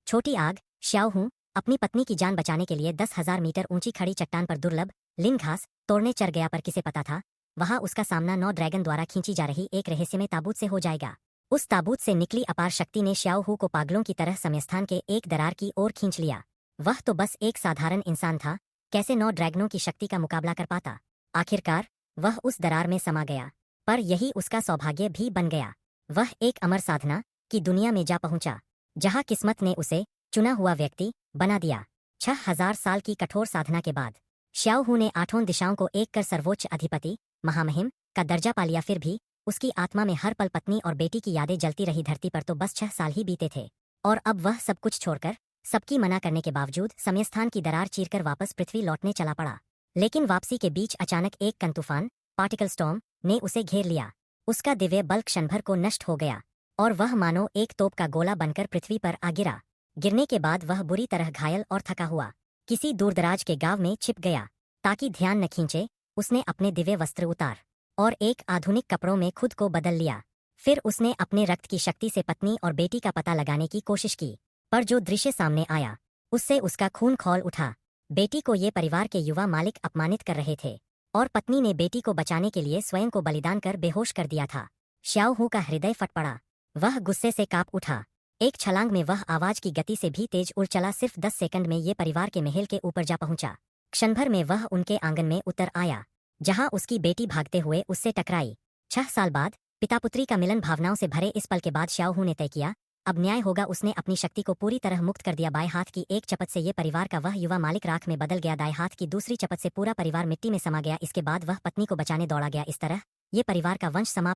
छोटी आग। श्याओ हूँ अपनी पत्नी की जान बचाने के लिए 10,000 मीटर ऊंची खड़ी चट्टान पर दुर्लभ लिंग घास तोड़ने चढ़ गया, पर किसे पता था वहां उसका सामना 9 ड्रैगन द्वारा खींची जा रही एक रहस्यमय ताबूत से हो जाएगा। उस ताबूत से निकली अपार शक्ति ने श्याओ हू को पागलों की तरह समयस्थान के एक दरार की ओर खींच लिया। वह तो बस एक साधारण इंसान था, कैसे 9 ड्रैगनों की शक्ति का मुकाबला कर पाता। आखिरकार वह उस दरार में समा गया, पर यही उसका सौभाग्य भी बन गया। वह एक अमर साधना की दुनिया में जा पहुंचा, जहां किस्मत ने उसे चुना हुआ व्यक्ति बना दिया। 6,000 साल की कठोर साधना के बाद श्याओ हू ने 8 दिशाओं को एक कर सर्वोच्च अधिपति महामहिम का दर्जा पा लिया। फिर भी उसकी आत्मा में हर पल पत्नी और बेटी की यादें जलती रही। धरती पर तो बस 6 साल ही बीते थे, और अब वह सब कुछ छोड़कर, सबकी मना करने के बावजूद, समयस्थान की दरार चीरकर वापस पृथ्वी लौटने चला पड़ा। लेकिन वापसी के बीच अचानक एक कण तूफान, पार्टिकल स्टॉर्म, ने उसे घेर लिया। उसका दिव्य बल क्षण भर को नष्ट हो गया, और वह मानो एक तोप का गोला बनकर पृथ्वी पर आ गिरा। गिरने के बाद वह बुरी तरह घायल और थका हुआ किसी दूरदराज के गांव में छिप गया। ताकि ध्यान न खींचे, उसने अपने दिव्य वस्त्र उतार और एक आधुनिक कपड़ों में खुद को बदल लिया। फिर उसने अपने रक्त की शक्ति से पत्नी और बेटी का पता लगाने की कोशिश की, पर जो दृश्य सामने आया उससे उसका खून खौल उठा। बेटी को ये परिवार के युवा मालिक अपमानित कर रहे थे, और पत्नी ने बेटी को बचाने के लिए स्वयं को बलिदान कर बेहोश कर दिया था। श्याओ हू का हृदय फट पड़ा। वह गुस्से से कांप उठा। एक छलांग में वह आवाज की गति से भी तेज उड़ चला। सिर्फ 10 सेकंड में ये परिवार के महल के ऊपर जा पहुंचा। क्षण भर में वह उनके आंगन में उतर आया, जहां उसकी बेटी भागते हुए उससे टकराई। 6 साल बाद पिता पुत्री का मिलन। भावनाओं से भरे इस पल के बाद श्याओ हू ने तय किया, अब न्याय होगा। उसने अपनी शक्ति को पूरी तरह मुक्त कर दिया। बाएं हाथ की एक चपत से ये परिवार का वह युवा मालिक राख में बदल गया। दाएं हाथ की दूसरी चपत से पूरा परिवार मिट्टी में समा गया। इसके बाद वह पत्नी को बचाने दौड़ा गया। इस तरह ये परिवार का वंश समाप्त